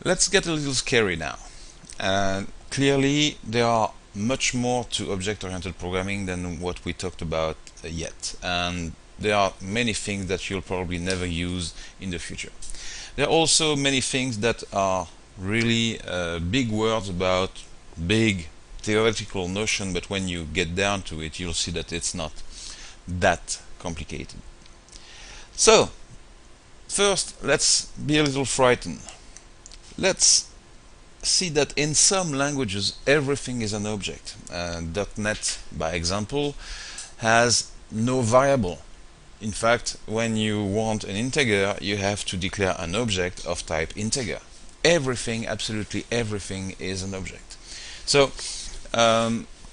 Let's get a little scary now. Clearly, there are much more to object-oriented programming than what we talked about yet, and there are many things that you'll probably never use in the future. There are also many things that are really big words about big theoretical notion, but when you get down to it, you'll see that it's not that complicated. So, first, let's be a little frightened. Let's see that in some languages everything is an object. .NET, by example, has no variable. In fact, when you want an integer, you have to declare an object of type integer. Everything, absolutely everything, is an object. So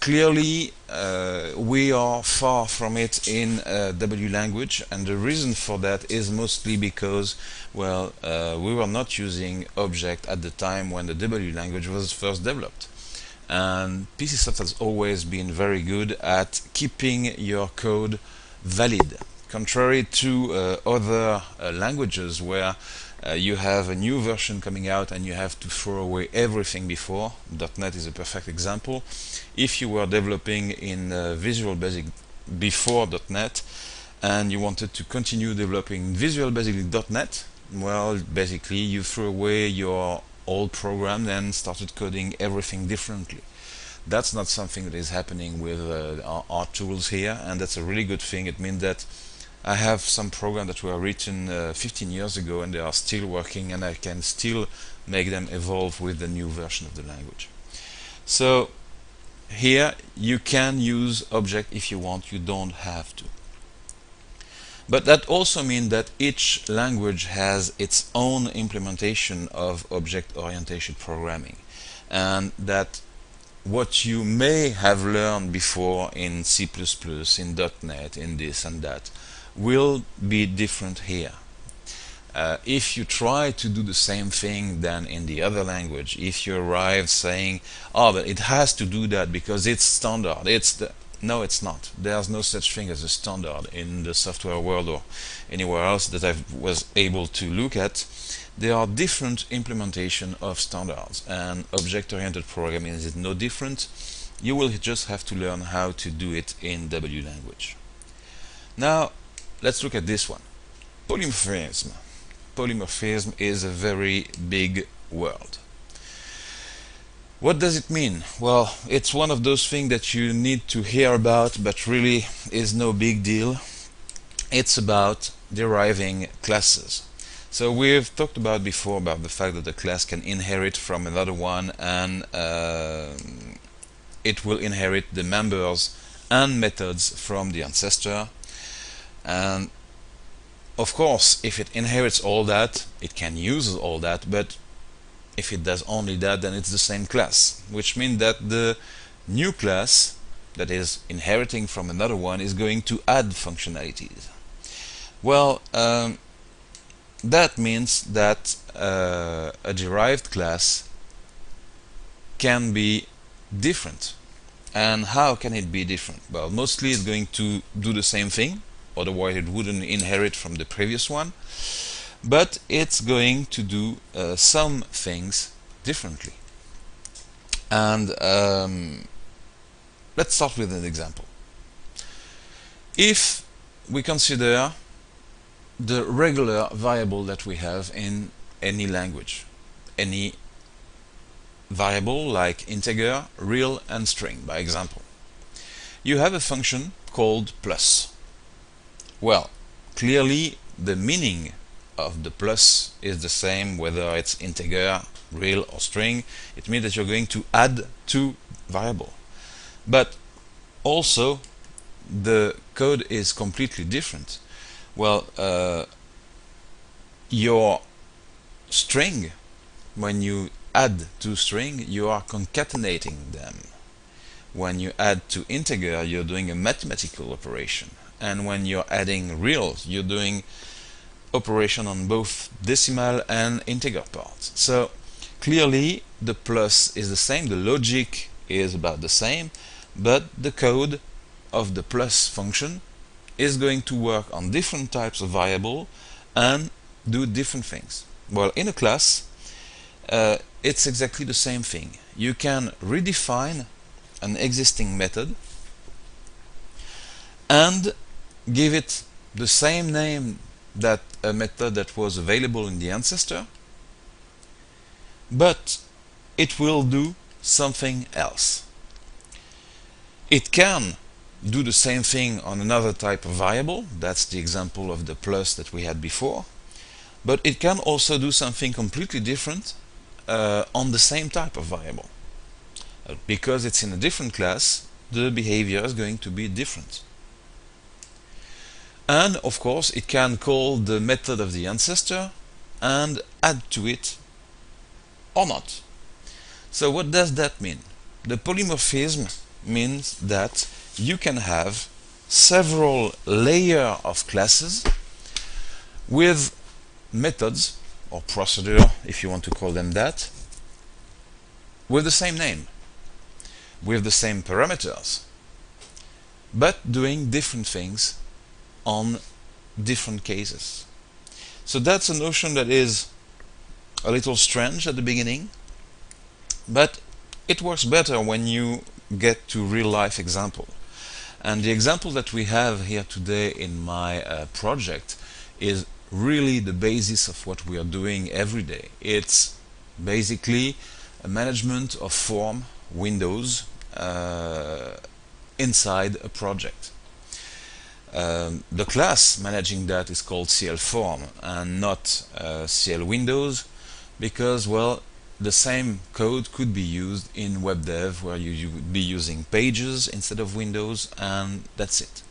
clearly we are far from it in W language, and the reason for that is mostly because, well, we were not using object at the time when the W language was first developed. And PCSoft has always been very good at keeping your code valid, contrary to other languages where you have a new version coming out and you have to throw away everything before. .NET is a perfect example. If you were developing in Visual Basic before .NET and you wanted to continue developing Visual Basic in .NET, well, basically you threw away your old program and started coding everything differently. That's not something that is happening with our tools here, and that's a really good thing. It means that I have some programs that were written 15 years ago and they are still working, and I can still make them evolve with the new version of the language. So here you can use object if you want, you don't have to. But that also means that each language has its own implementation of object-oriented programming, and that what you may have learned before in C++, in .NET, in this and that, will be different here. If you try to do the same thing than in the other language, if you arrive saying, oh, but it has to do that because it's standard, no, it's not. There's no such thing as a standard in the software world or anywhere else that I was able to look at. There are different implementation of standards, and object-oriented programming is no different. You will just have to learn how to do it in W language. Now, let's look at this one. Polymorphism. Polymorphism is a very big word. What does it mean? Well, it's one of those things that you need to hear about, but really is no big deal. It's about deriving classes. So we've talked about before about the fact that a class can inherit from another one, and it will inherit the members and methods from the ancestor. And of course, if it inherits all that, it can use all that, but if it does only that, then it's the same class, which means that the new class that is inheriting from another one is going to add functionalities. Well, that means that a derived class can be different. And how can it be different? Well, mostly it's going to do the same thing, otherwise it wouldn't inherit from the previous one, but it's going to do some things differently. And let's start with an example. If we consider the regular variable that we have in any language, any variable like integer, real, and string, by example, you have a function called plus. Well, clearly the meaning of the plus is the same whether it's integer, real, or string. It means that you're going to add two variables. But also the code is completely different. Well, your string, when you add two strings, you are concatenating them. When you add to integer, you're doing a mathematical operation. And when you're adding real, you're doing operation on both decimal and integer parts. So clearly the plus is the same, the logic is about the same, but the code of the plus function is going to work on different types of variable and do different things. Well, in a class, it's exactly the same thing. You can redefine an existing method and give it the same name that a method that was available in the ancestor, but it will do something else. It can do the same thing on another type of variable. That's the example of the plus that we had before. But it can also do something completely different on the same type of variable. Because it's in a different class, the behavior is going to be different. And of course, it can call the method of the ancestor and add to it or not. So what does that mean? The polymorphism means that you can have several layers of classes with methods or procedure, if you want to call them that, with the same name, with the same parameters, but doing different things on different cases. So that's a notion that is a little strange at the beginning, but it works better when you get to real-life example. And the example that we have here today in my project is really the basis of what we are doing every day. It's basically a management of form windows inside a project. The class managing that is called CL form and not CL windows, because, well, the same code could be used in WebDev, where you would be using pages instead of windows, and that's it.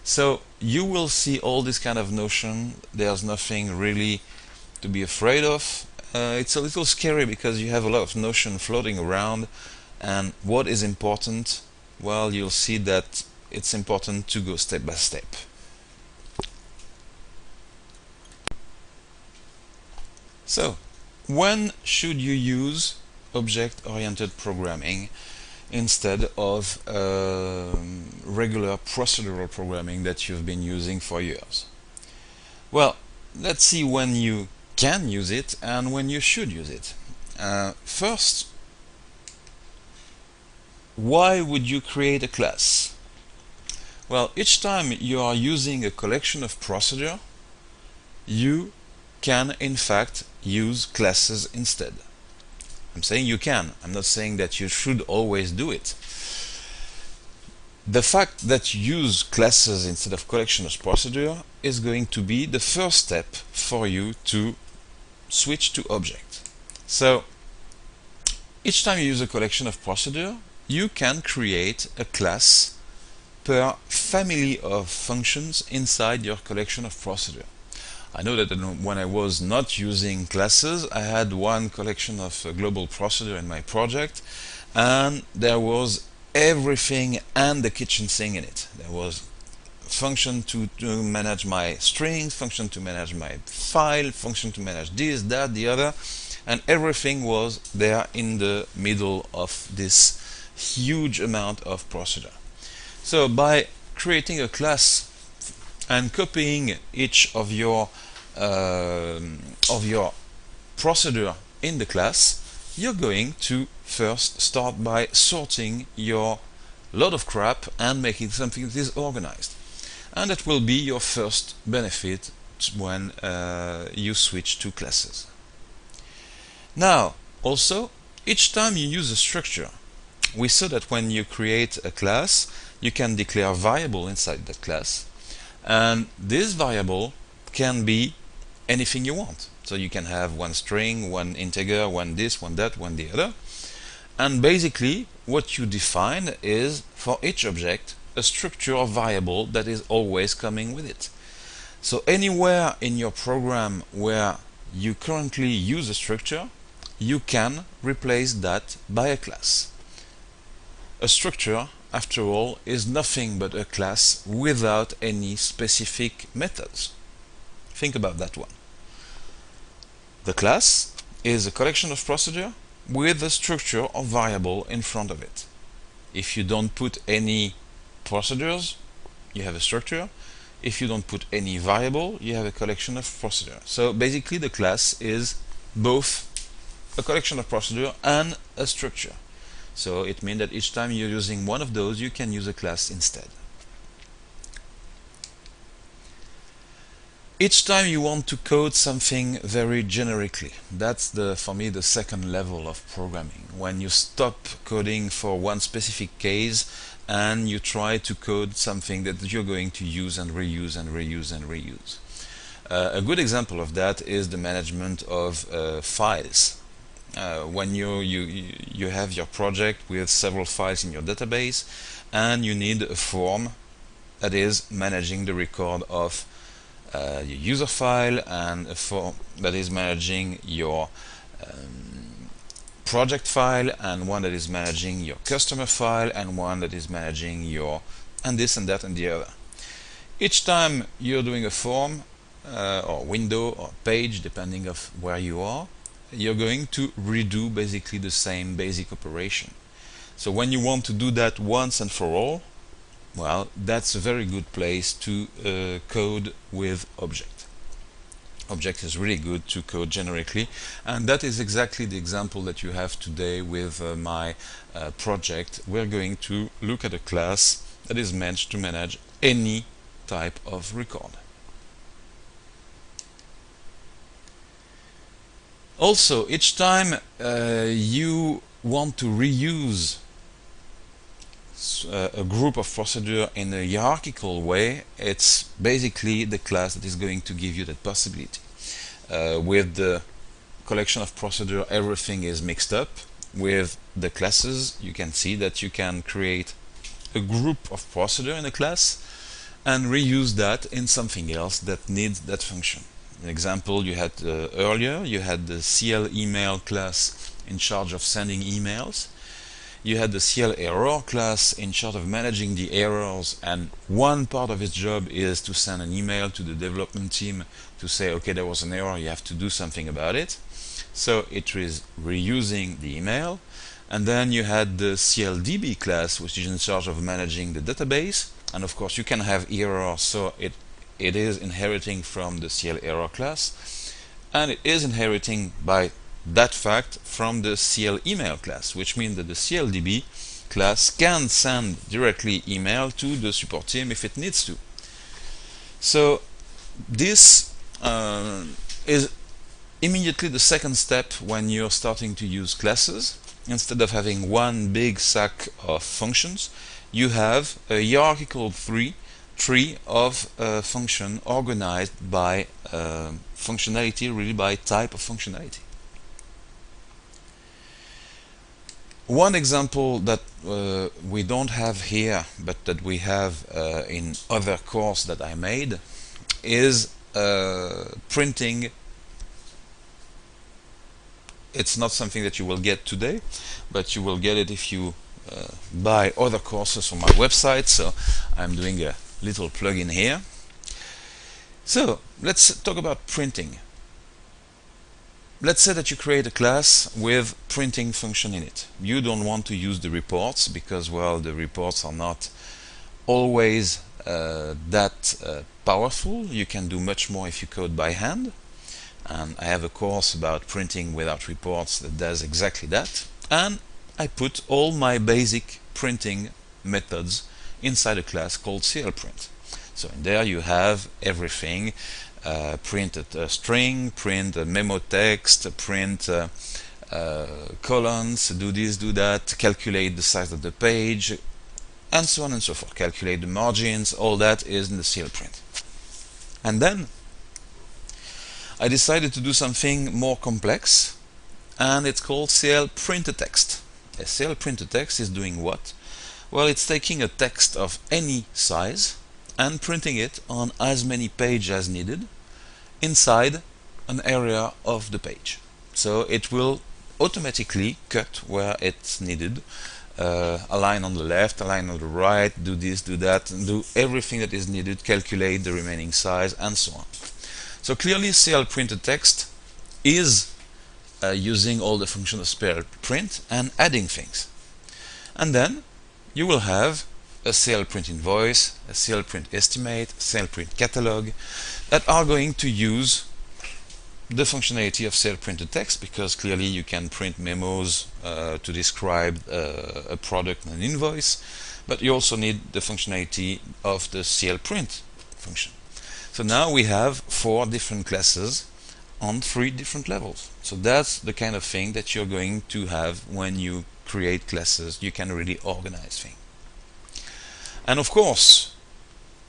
So you will see all this kind of notion. There's nothing really to be afraid of. It's a little scary because you have a lot of notion floating around, and what is important? Well, you'll see that it's important to go step by step. So, when should you use object-oriented programming instead of regular procedural programming that you've been using for years? Well, let's see when you can use it and when you should use it. First, why would you create a class? Well, each time you are using a collection of procedure, you can in fact use classes instead. I'm saying you can. I'm not saying that you should always do it. The fact that you use classes instead of collection of procedure is going to be the first step for you to switch to object. So each time you use a collection of procedure, you can create a class per family of functions inside your collection of procedure. I know that when I was not using classes, I had one collection of global procedure in my project, and there was everything and the kitchen sink in it. There was function to manage my strings, function to manage my file, function to manage this, that, the other, and everything was there in the middle of this huge amount of procedure. So by creating a class and copying each of your procedure in the class, you're going to first start by sorting your lot of crap and making something that is organized. And that will be your first benefit when you switch to classes. Now, also, each time you use a structure, we saw that when you create a class, you can declare a variable inside that class, and this variable can be anything you want. So you can have one string, one integer, one this, one that, one the other, and basically what you define is, for each object, a structure of variable that is always coming with it. So anywhere in your program where you currently use a structure, you can replace that by a class. A structure, after all, is nothing but a class without any specific methods. Think about that one. The class is a collection of procedure with a structure of variable in front of it. If you don't put any procedures, you have a structure. If you don't put any variable, you have a collection of procedure. So basically the class is both a collection of procedure and a structure. So it means that each time you're using one of those, you can use a class instead. Each time you want to code something very generically, that's for me the second level of programming, when you stop coding for one specific case and you try to code something that you're going to use and reuse and reuse and reuse. A good example of that is the management of files. When you have your project with several files in your database and you need a form that is managing the record of your user file, and a form that is managing your project file, and one that is managing your customer file, and one that is managing your and this and that and the other. Each time you're doing a form or window or page, depending of where you are, you're going to redo basically the same basic operation. So when you want to do that once and for all, well, that's a very good place to code with object. Object is really good to code generically, and that is exactly the example that you have today with my project. We're going to look at a class that is meant to manage any type of record. Also, each time you want to reuse a group of procedure in a hierarchical way, it's basically the class that is going to give you that possibility. With the collection of procedure, everything is mixed up. With the classes, you can see that you can create a group of procedure in a class and reuse that in something else that needs that function. An example you had earlier, you had the CL email class in charge of sending emails. You had the CL error class in charge of managing the errors, and one part of its job is to send an email to the development team to say, okay, there was an error, you have to do something about it. So it is reusing the email. And then you had the CLDB class, which is in charge of managing the database, and of course you can have errors, so it is inheriting from the CL error class, and it is inheriting by that fact from the CL email class, which means that the CLDB class can send directly email to the support team if it needs to. So this is immediately the second step when you're starting to use classes. Instead of having one big sack of functions, you have a hierarchical tree of function organized by functionality, really by type of functionality. One example that we don't have here, but that we have in other course that I made, is printing. It's not something that you will get today, but you will get it if you buy other courses on my website. So I'm doing a little plug-in here. So let's talk about printing. Let's say that you create a class with printing function in it. You don't want to use the reports because, well, the reports are not always that powerful. You can do much more if you code by hand. And I have a course about printing without reports that does exactly that. And I put all my basic printing methods inside a class called CLPrint. So in there you have everything. Print a string, print a memo text, print columns, do this, do that, calculate the size of the page, and so on and so forth. Calculate the margins, all that is in the CLPrint. And then I decided to do something more complex, and it's called CLPrintText. A CLPrintText is doing what? Well, it's taking a text of any size and printing it on as many pages as needed inside an area of the page. So it will automatically cut where it's needed, a line on the left, a line on the right, do this, do that, and do everything that is needed, calculate the remaining size, and so on. So clearly CLPrintText is using all the functions of CLPrint and adding things. And then you will have a CLPrint invoice, a CLPrint estimate, a CLPrint catalog that are going to use the functionality of CL printed text, because clearly you can print memos to describe a product and an invoice, but you also need the functionality of the CL print function. So now we have 4 different classes on 3 different levels. So that's the kind of thing that you're going to have when you create classes. You can really organize things. And of course,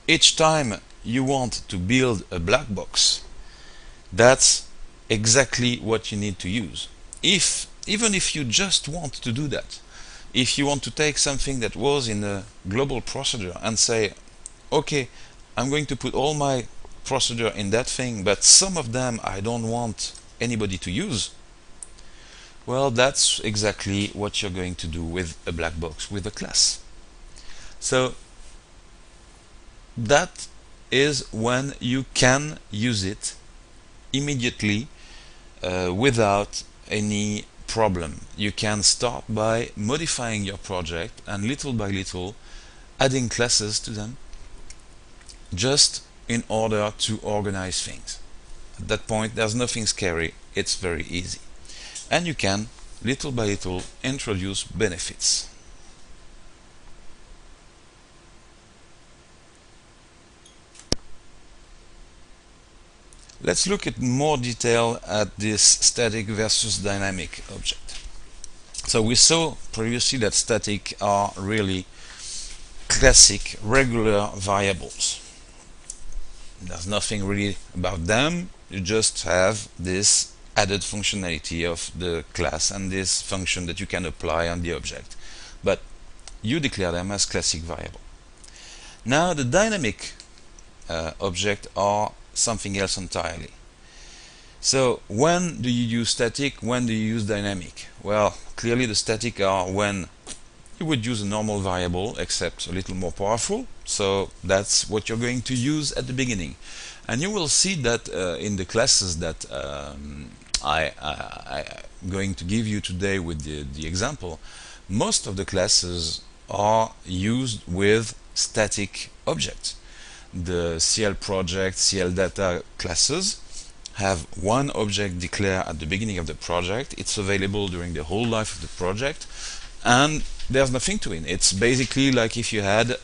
each time you want to build a black box, that's exactly what you need to use. Even if you just want to do that, if you want to take something that was in a global procedure and say, okay, I'm going to put all my procedure in that thing, but some of them I don't want anybody to use, well, that's exactly what you're going to do with a black box, with a class. So that is when you can use it immediately without any problem. You can start by modifying your project and little by little adding classes to them, just in order to organize things. At that point, there's nothing scary, it's very easy. And you can, little by little, introduce benefits. Let's look at more detail at this static versus dynamic object. So we saw previously that static are really classic, regular variables. There's nothing really about them, you just have this added functionality of the class and this function that you can apply on the object. But you declare them as classic variable. Now the dynamic object are something else entirely. So when do you use static, when do you use dynamic? Well, clearly the static are when you would use a normal variable, except a little more powerful. So that's what you're going to use at the beginning. And you will see that in the classes that I'm going to give you today with the example, most of the classes are used with static objects. The CL project, CL data classes have one object declared at the beginning of the project. It's available during the whole life of the project, and there's nothing to it. It's basically like if you had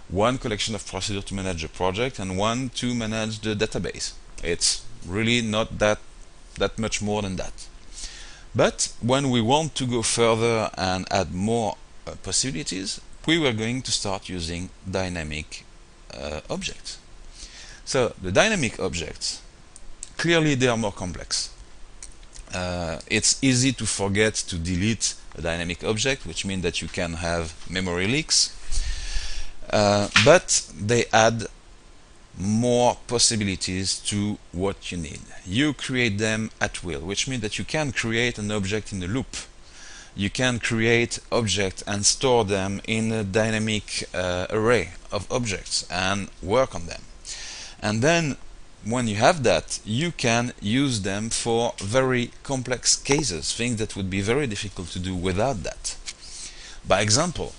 one collection of procedures to manage a project and one to manage the database. It's really not that much more than that. But when we want to go further and add more possibilities, we were going to start using dynamic objects. So the dynamic objects, clearly they are more complex. It's easy to forget to delete a dynamic object, which means that you can have memory leaks, but they add more possibilities to what you need. You create them at will, which means that you can create an object in a loop. You can create objects and store them in a dynamic array of objects and work on them. And then when you have that, you can use them for very complex cases, things that would be very difficult to do without that. By example,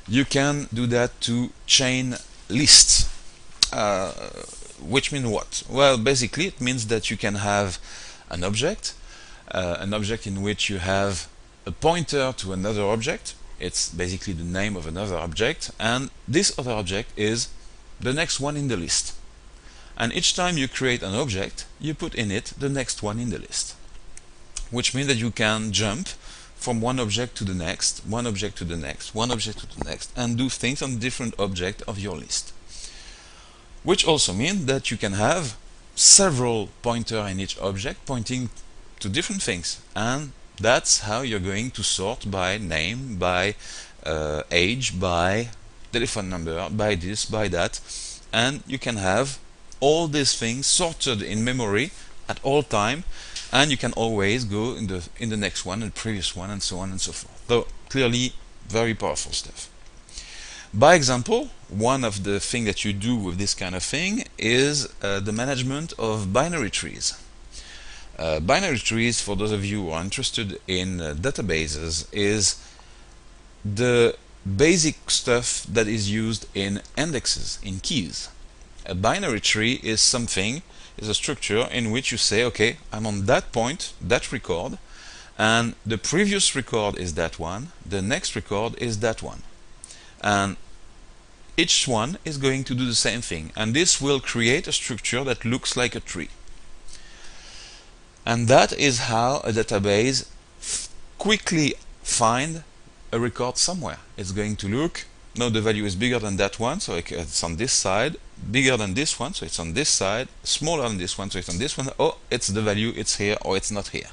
you can do that to chain lists. Which means what? Well, basically it means that you can have an object in which you have a pointer to another object. It's basically the name of another object, and this other object is the next one in the list. And each time you create an object, you put in it the next one in the list, which means that you can jump from one object to the next, one object to the next, one object to the next, and do things on different objects of your list. Which also means that you can have several pointers in each object pointing to different things, and that's how you're going to sort by name, by age, by telephone number, by this, by that, and you can have all these things sorted in memory at all time, and you can always go in the next one and previous one and so on and so forth. So clearly very powerful stuff. By example, one of the things that you do with this kind of thing is the management of binary trees. Binary trees, for those of you who are interested in databases, is the basic stuff that is used in indexes, in keys. A binary tree is something is a structure in which you say, okay, I'm on that point, that record, and the previous record is that one, the next record is that one, and each one is going to do the same thing, and this will create a structure that looks like a tree. And that is how a database quickly find a record somewhere. It's going to look, no, the value is bigger than that one, so it's on this side, bigger than this one, so it's on this side, smaller than this one, so it's on this one. Oh, it's the value, it's here, or it's not here.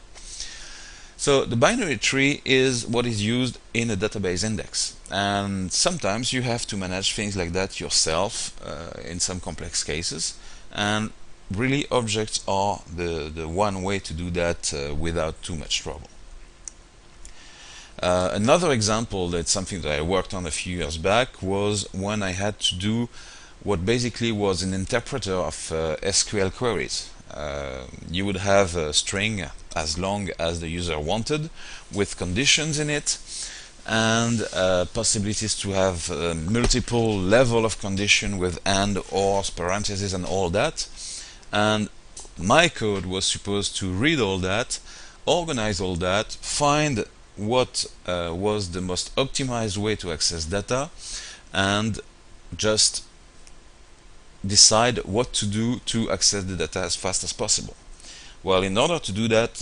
So the binary tree is what is used in a database index, and sometimes you have to manage things like that yourself in some complex cases, and really objects are the one way to do that without too much trouble. Another example, that's something that I worked on a few years back, was when I had to do what basically was an interpreter of SQL queries. You would have a string as long as the user wanted, with conditions in it, and possibilities to have multiple level of condition with and, or, parentheses, and all that. And my code was supposed to read all that, organize all that, find what was the most optimized way to access data, and just decide what to do to access the data as fast as possible. Well, in order to do that,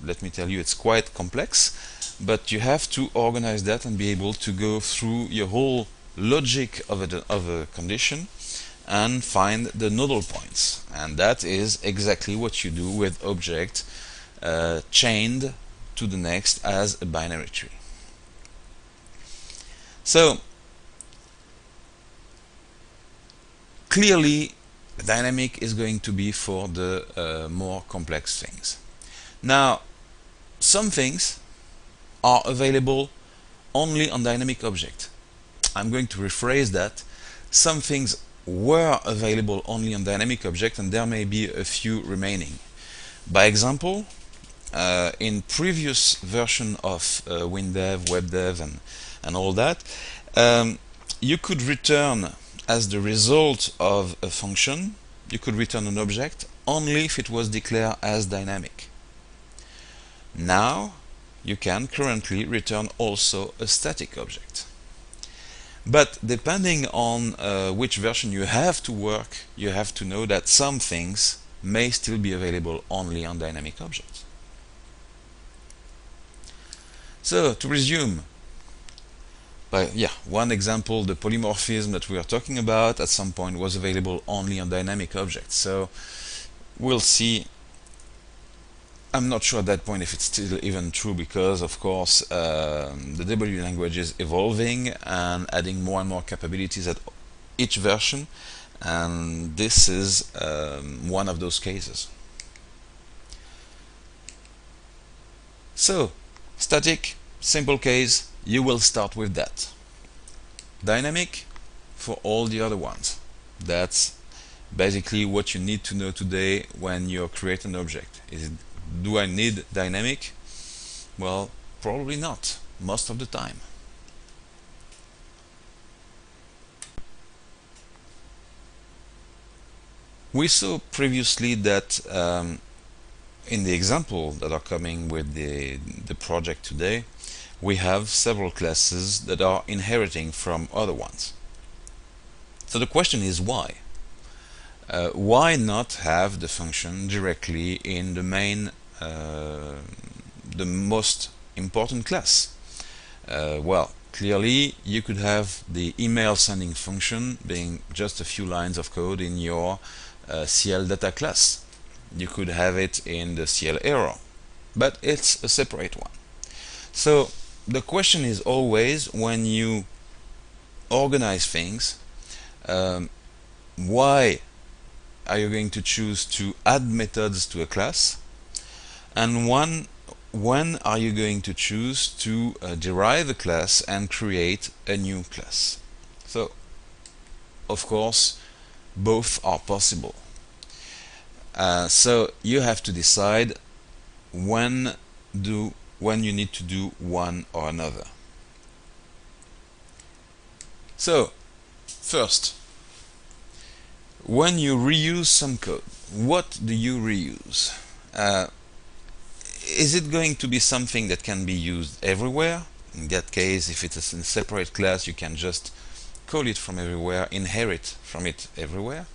let me tell you, it's quite complex, but you have to organize that and be able to go through your whole logic of a condition and find the nodal points. And that is exactly what you do with object chained to the next as a binary tree. So clearly, dynamic is going to be for the more complex things. Now, some things are available only on dynamic object. I'm going to rephrase that. Some things were available only on dynamic object, and there may be a few remaining. By example, in previous version of WinDev, WebDev, and all that, you could return as the result of a function, you could return an object only if it was declared as dynamic. Now you can currently return also a static object. But depending on which version you have to work, you have to know that some things may still be available only on dynamic objects. So to resume, one example, the polymorphism that we are talking about at some point was available only on dynamic objects. So we'll see. I'm not sure at that point if it's still even true, because of course the W language is evolving and adding more and more capabilities at each version, and this is one of those cases. So static, simple case, you will start with that. Dynamic for all the other ones. That's basically what you need to know today when you create an object. Do I need dynamic? Well, probably not, most of the time. We saw previously that in the example that are coming with the project today, we have several classes that are inheriting from other ones. So the question is why? Why not have the function directly in the main, the most important class? Well, clearly you could have the email sending function being just a few lines of code in your CL data class. You could have it in the CL error, but it's a separate one. So the question is always, when you organize things, why are you going to choose to add methods to a class, and when are you going to choose to derive a class and create a new class? So of course both are possible. So you have to decide when you need to do one or another. So first, when you reuse some code, what do you reuse? Is it going to be something that can be used everywhere? In that case, if it's a separate class, you can just call it from everywhere, inherit from it everywhere.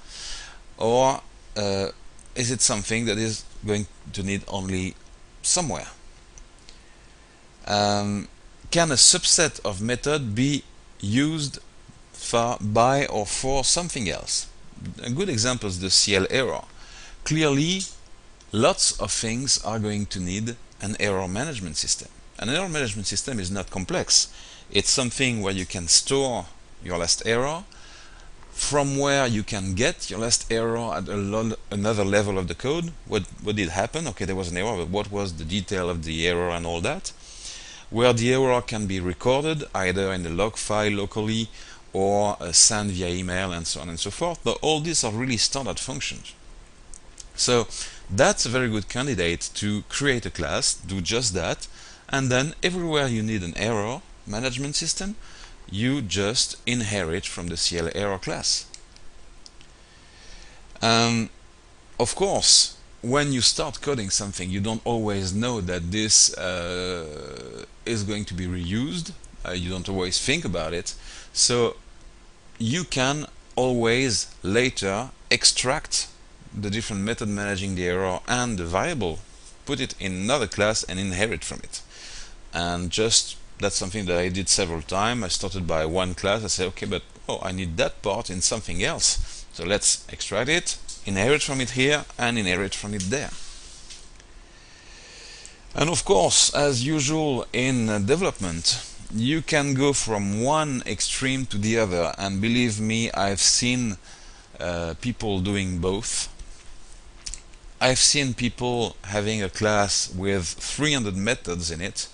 Or is it something that is going to need only somewhere? Can a subset of method be used by or for something else? A good example is the CL error. Clearly, lots of things are going to need an error management system. An error management system is not complex. It's something where you can store your last error, from where you can get your last error at another level of the code. What did happen? Okay, there was an error, but what was the detail of the error and all that? Where the error can be recorded either in the log file locally or sent via email and so on and so forth. But all these are really standard functions. So that's a very good candidate to create a class, do just that, and then everywhere you need an error management system, you just inherit from the CL error class. Of course, when you start coding something, you don't always know that this is going to be reused. You don't always think about it. So you can always later extract the different method managing the error and the variable, put it in another class and inherit from it. And just that's something that I did several times. I started by one class. I said, okay, but I need that part in something else. So let's extract it, inherit from it here, and inherit from it there. And of course, as usual in development, you can go from one extreme to the other. And believe me, I've seen people doing both. I've seen people having a class with 300 methods in it,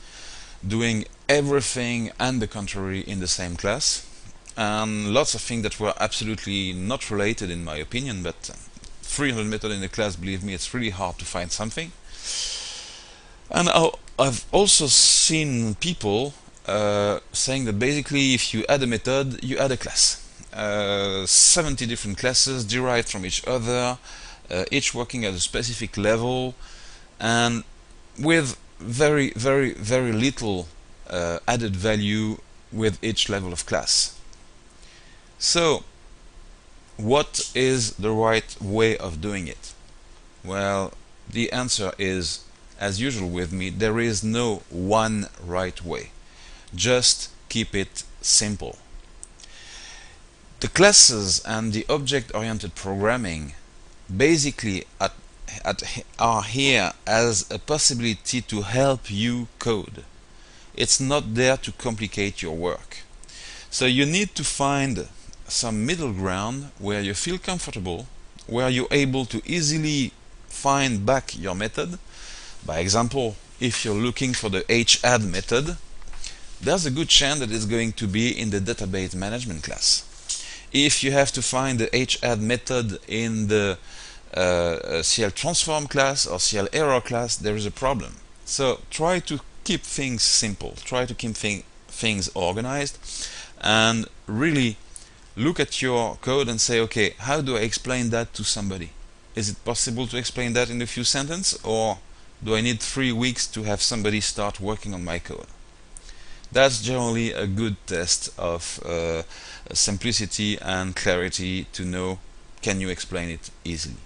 doing everything and the contrary in the same class, and lots of things that were absolutely not related in my opinion, but 300 methods in a class, believe me, it's really hard to find something. And I've also seen people saying that basically if you add a method, you add a class. 70 different classes derived from each other, each working at a specific level, and with very little added value with each level of class. So what is the right way of doing it? Well, the answer is, as usual with me, there is no one right way. Just keep it simple. The classes and the object-oriented programming basically are here as a possibility to help you code. It's not there to complicate your work. So you need to find some middle ground where you feel comfortable, where you're able to easily find back your method. By example, if you're looking for the hadd method, there's a good chance that it's going to be in the database management class. If you have to find the hadd method in the CL transform class or CL error class, there is a problem. So try to keep things simple, try to keep things organized, and really look at your code and say, okay, how do I explain that to somebody? Is it possible to explain that in a few sentences, or do I need 3 weeks to have somebody start working on my code? That's generally a good test of simplicity and clarity to know, can you explain it easily?